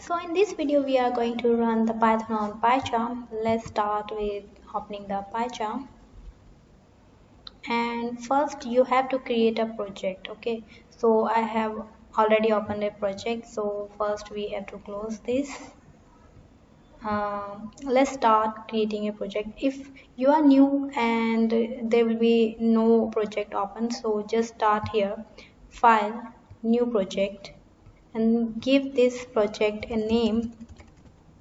So in this video we are going to run the Python on Pycharm. Let's start with opening the Pycharm. And first you have to create a project. Okay, so I have already opened a project, so first we have to close this. Let's start creating a project. If you are new and there will be no project open, so just start here, file, new project, and give this project a name.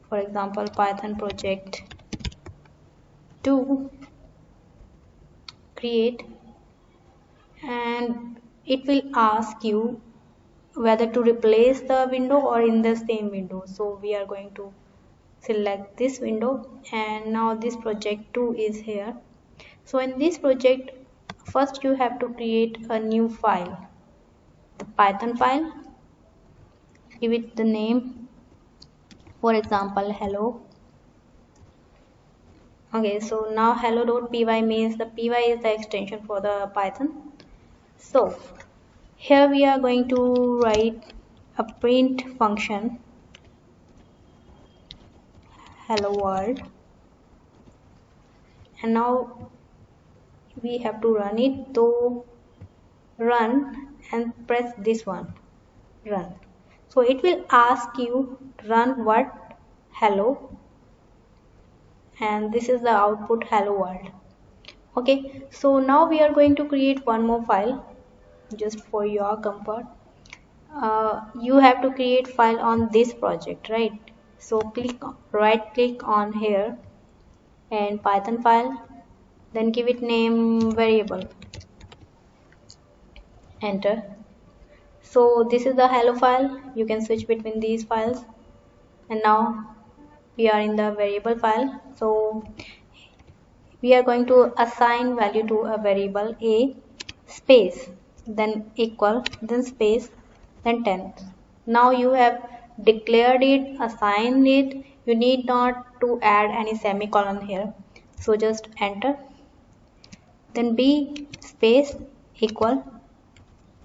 For example, Python project 2, create, and it will ask you whether to replace the window or in the same window. So we are going to select this window, and now this project 2 is here. So in this project, first you have to create a new file, the Python file. Give it the name, for example, hello. Okay, so now hello.py means the py is the extension for the Python. So here we are going to write a print function, hello world, and now we have to run it. So run and press this one, run. So it will ask you run what, hello, and this is the output, hello world. Okay, so now we are going to create one more file just for your comfort. You have to create file on this project, right? So right click on here and Python file, then give it name variable, enter. So this is the hello file. You can switch between these files, and now we are in the variable file. So we are going to assign value to a variable a, space, then equal, then space, then 10. Now you have declared it, assigned it. You need not to add any semicolon here. So just enter, then b space equal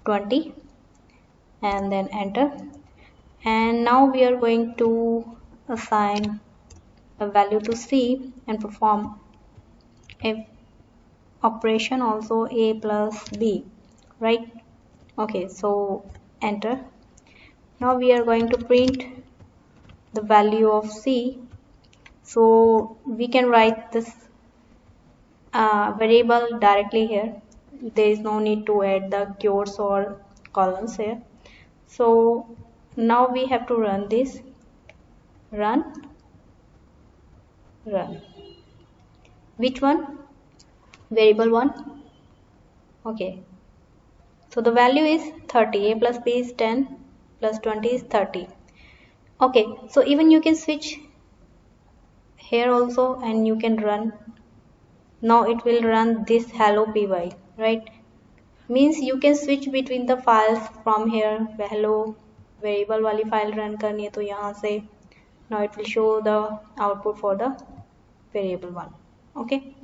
20, and then enter. And now we are going to assign a value to c and perform a operation also, a plus b, right? Okay, so enter. Now we are going to print the value of c. So we can write this variable directly here. There is no need to add the quotes or columns here. So now we have to run this, run. Which one? Variable 1. Okay, so the value is 30. A plus b is 10 plus 20 is 30. Okay, so even you can switch here also and you can run. Now it will run this hello py, right? Means you can switch between the files from here. Hello variable वाली file run करनी है तो यहाँ से now it will show the output for the variable one. Okay,